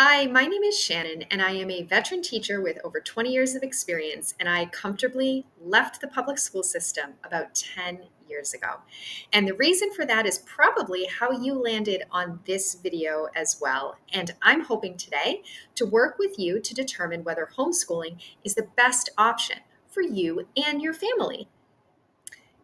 Hi, my name is Shannon, and I am a veteran teacher with over 20 years of experience, and I comfortably left the public school system about 10 years ago. And the reason for that is probably how you landed on this video as well. And I'm hoping today to work with you to determine whether homeschooling is the best option for you and your family.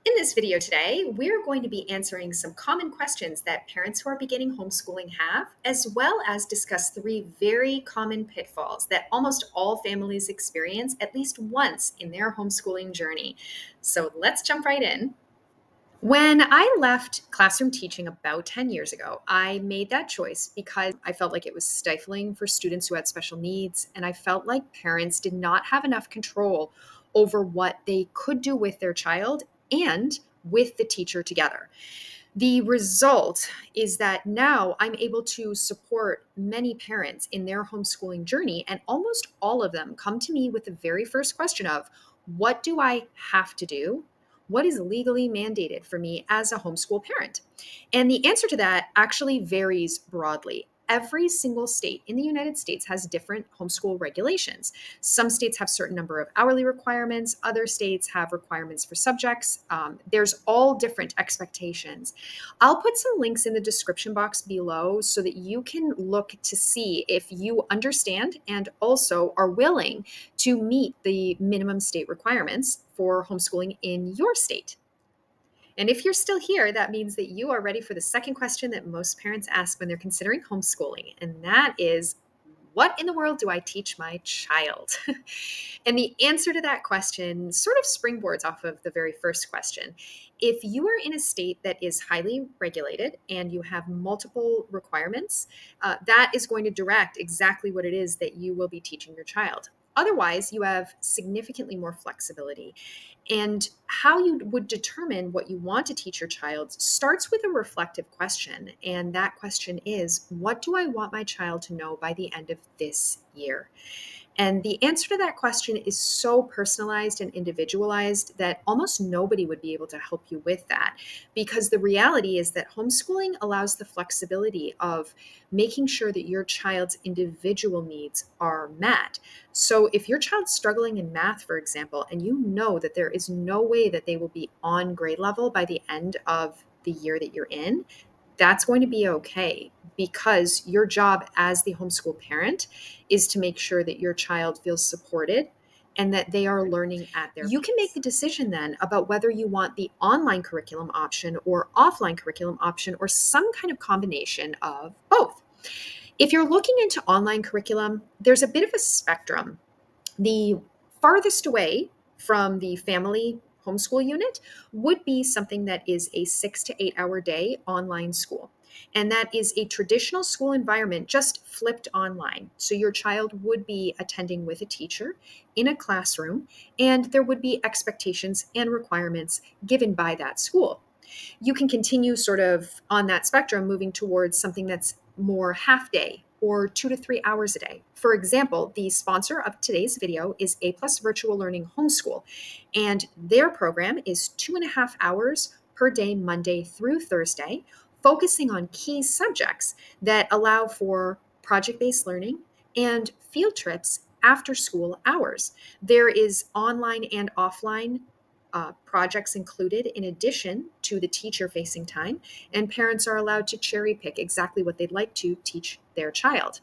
In this video today, we're going to be answering some common questions that parents who are beginning homeschooling have, as well as discuss three very common pitfalls that almost all families experience at least once in their homeschooling journey. So let's jump right in. When I left classroom teaching about 10 years ago, I made that choice because I felt like it was stifling for students who had special needs, and I felt like parents did not have enough control over what they could do with their child and with the teacher together. The result is that now I'm able to support many parents in their homeschooling journey, and almost all of them come to me with the very first question of, what do I have to do? What is legally mandated for me as a homeschool parent? And the answer to that actually varies broadly. Every single state in the United States has different homeschool regulations. Some states have a certain number of hourly requirements. Other states have requirements for subjects. There's all different expectations. I'll put some links in the description box below so that you can look to see if you understand and also are willing to meet the minimum state requirements for homeschooling in your state. And if you're still here, that means that you are ready for the second question that most parents ask when they're considering homeschooling. And that is, what in the world do I teach my child? And the answer to that question sort of springboards off of the very first question. If you are in a state that is highly regulated and you have multiple requirements, that is going to direct exactly what it is that you will be teaching your child. Otherwise, you have significantly more flexibility. And how you would determine what you want to teach your child starts with a reflective question. And that question is, what do I want my child to know by the end of this year? And the answer to that question is so personalized and individualized that almost nobody would be able to help you with that. Because the reality is that homeschooling allows the flexibility of making sure that your child's individual needs are met. So if your child's struggling in math, for example, and you know that there is no way that they will be on grade level by the end of the year that you're in, that's going to be okay, because your job as the homeschool parent is to make sure that your child feels supported and that they are learning at their pace. You can make the decision then about whether you want the online curriculum option or offline curriculum option or some kind of combination of both. If you're looking into online curriculum, there's a bit of a spectrum. The farthest away from the family homeschool unit would be something that is a 6 to 8 hour day online school. And that is a traditional school environment just flipped online. So your child would be attending with a teacher in a classroom, and there would be expectations and requirements given by that school. You can continue sort of on that spectrum, moving towards something that's more half day or 2 to 3 hours a day. For example, the sponsor of today's video is A+ Virtual Learning Homeschool, and their program is 2.5 hours per day, Monday through Thursday, focusing on key subjects that allow for project-based learning and field trips after school hours. There is online and offline projects included in addition to the teacher-facing time, and parents are allowed to cherry pick exactly what they'd like to teach their child.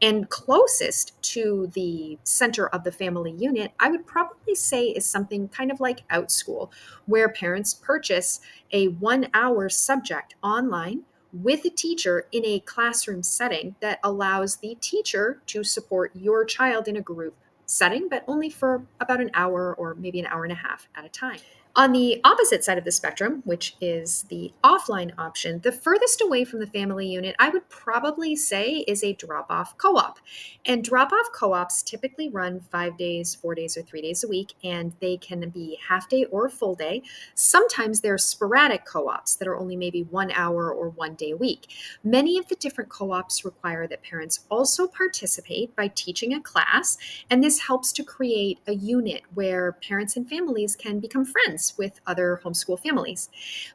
And closest to the center of the family unit, I would probably say is something kind of like OutSchool, where parents purchase a 1-hour subject online with a teacher in a classroom setting that allows the teacher to support your child in a group setting, but only for about an hour or maybe an hour and a half at a time. On the opposite side of the spectrum, which is the offline option, the furthest away from the family unit, I would probably say is a drop-off co-op. And drop-off co-ops typically run 5 days, 4 days, or 3 days a week, and they can be half day or full day. Sometimes they're sporadic co-ops that are only maybe 1 hour or 1 day a week. Many of the different co-ops require that parents also participate by teaching a class, and this helps to create a unit where parents and families can become friends parents with other homeschool families.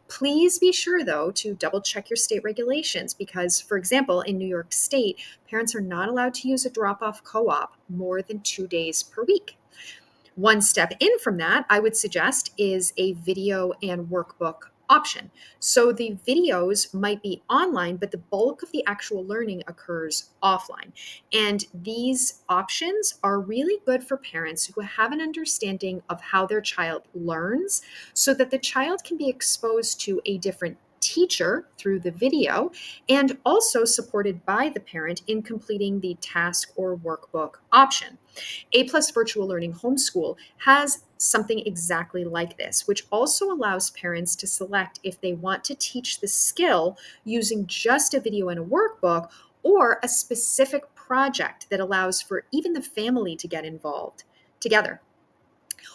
Please be sure, though, to double check your state regulations because, for example, in New York State, parents are not allowed to use a drop-off co-op more than 2 days per week. One step in from that, I would suggest, is a video and workbook option. So the videos might be online, but the bulk of the actual learning occurs offline. And these options are really good for parents who have an understanding of how their child learns so that the child can be exposed to a different teacher through the video and also supported by the parent in completing the task or workbook option. A Plus Virtual Learning Homeschool has something exactly like this, which also allows parents to select if they want to teach the skill using just a video and a workbook or a specific project that allows for even the family to get involved together.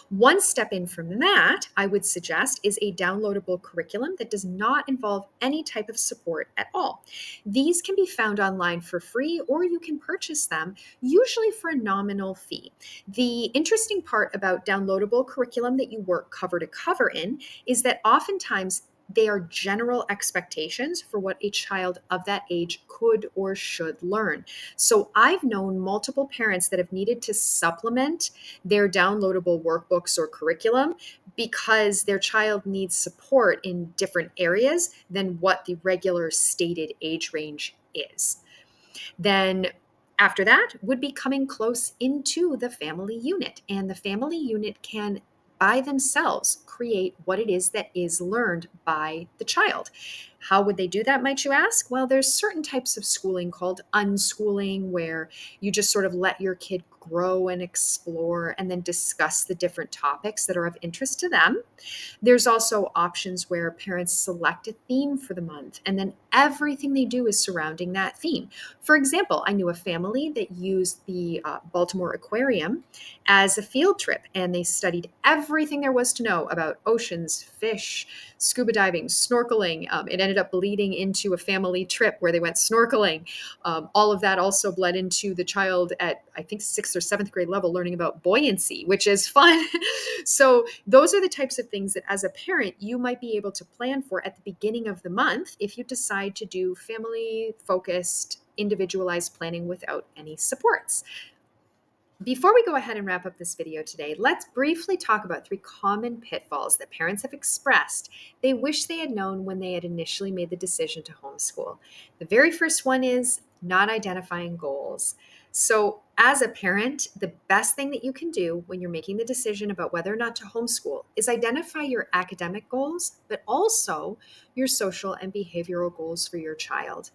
One step in from that, I would suggest, is a downloadable curriculum that does not involve any type of support at all. These can be found online for free, or you can purchase them, usually for a nominal fee. The interesting part about downloadable curriculum that you work cover to cover in is that oftentimes they are general expectations for what a child of that age could or should learn. So I've known multiple parents that have needed to supplement their downloadable workbooks or curriculum because their child needs support in different areas than what the regular stated age range is. Then after that would be coming close into the family unit, and the family unit can by themselves create what it is that is learned by the child. How would they do that, might you ask? Well, there's certain types of schooling called unschooling where you just sort of let your kid grow and explore and then discuss the different topics that are of interest to them. There's also options where parents select a theme for the month and then everything they do is surrounding that theme. For example, I knew a family that used the Baltimore Aquarium as a field trip, and they studied everything there was to know about oceans, fish, scuba diving, snorkeling. It ended up bleeding into a family trip where they went snorkeling. All of that also bled into the child at, I think, 6th or 7th grade level learning about buoyancy, which is fun. So those are the types of things that as a parent, you might be able to plan for at the beginning of the month if you decide to do family-focused, individualized planning without any supports. Before we go ahead and wrap up this video today, let's briefly talk about 3 common pitfalls that parents have expressed they wish they had known when they had initially made the decision to homeschool. The very first one is not identifying goals. So as a parent, the best thing that you can do when you're making the decision about whether or not to homeschool is identify your academic goals, but also your social and behavioral goals for your child.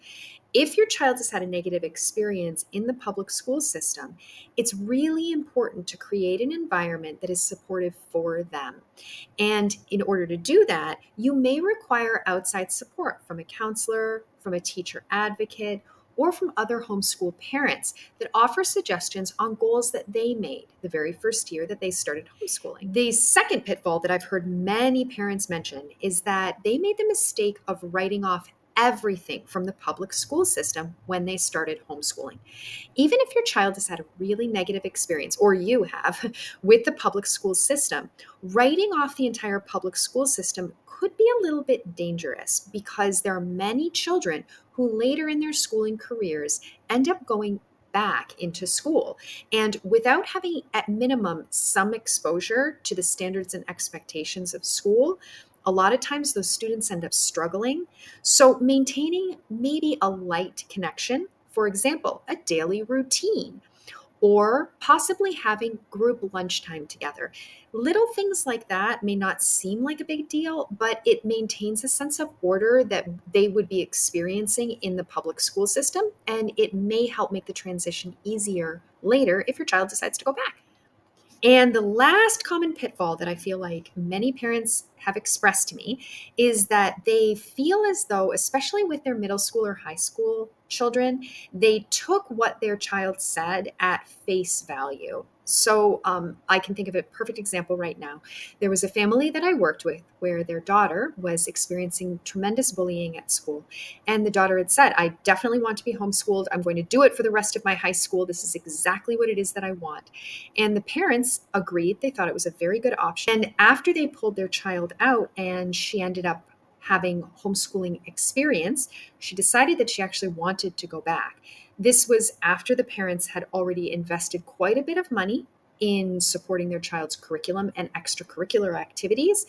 If your child has had a negative experience in the public school system, it's really important to create an environment that is supportive for them. And in order to do that, you may require outside support from a counselor, from a teacher advocate, or from other homeschool parents that offer suggestions on goals that they made the very first year that they started homeschooling. The second pitfall that I've heard many parents mention is that they made the mistake of writing off everything from the public school system when they started homeschooling. Even if your child has had a really negative experience, or you have, with the public school system, writing off the entire public school system could be a little bit dangerous because there are many children who later in their schooling careers end up going back into school. And without having, at minimum, some exposure to the standards and expectations of school, a lot of times those students end up struggling. So maintaining maybe a light connection, for example, a daily routine, or possibly having group lunchtime together. Little things like that may not seem like a big deal, but it maintains a sense of order that they would be experiencing in the public school system, and it may help make the transition easier later if your child decides to go back. And the last common pitfall that I feel like many parents have expressed to me is that they feel as though, especially with their middle school or high school children, they took what their child said at face value. So I can think of a perfect example right now. There was a family that I worked with where their daughter was experiencing tremendous bullying at school. And the daughter had said, I definitely want to be homeschooled. I'm going to do it for the rest of my high school. This is exactly what it is that I want. And the parents agreed. They thought it was a very good option. And after they pulled their child out and she ended up having homeschooling experience, she decided that she actually wanted to go back. This was after the parents had already invested quite a bit of money in supporting their child's curriculum and extracurricular activities,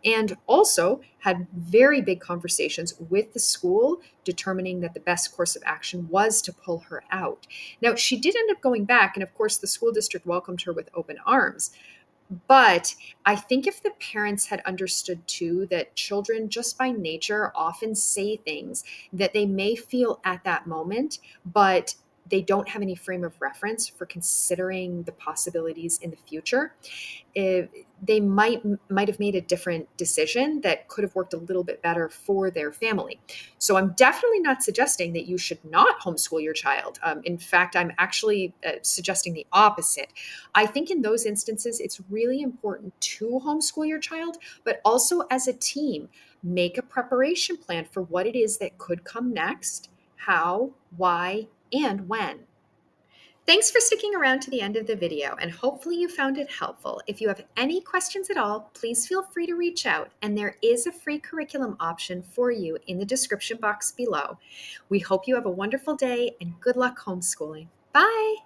and also had very big conversations with the school determining that the best course of action was to pull her out. Now, she did end up going back, and of course, the school district welcomed her with open arms. But I think if the parents had understood too that children, just by nature, often say things that they may feel at that moment, but they don't have any frame of reference for considering the possibilities in the future, they might have made a different decision that could have worked a little bit better for their family. So I'm definitely not suggesting that you should not homeschool your child. In fact, I'm actually suggesting the opposite. I think in those instances, it's really important to homeschool your child, but also as a team, make a preparation plan for what it is that could come next, how, why, and when. Thanks for sticking around to the end of the video, and hopefully you found it helpful. If you have any questions at all, please feel free to reach out, and there is a free curriculum option for you in the description box below. We hope you have a wonderful day, and good luck homeschooling. Bye!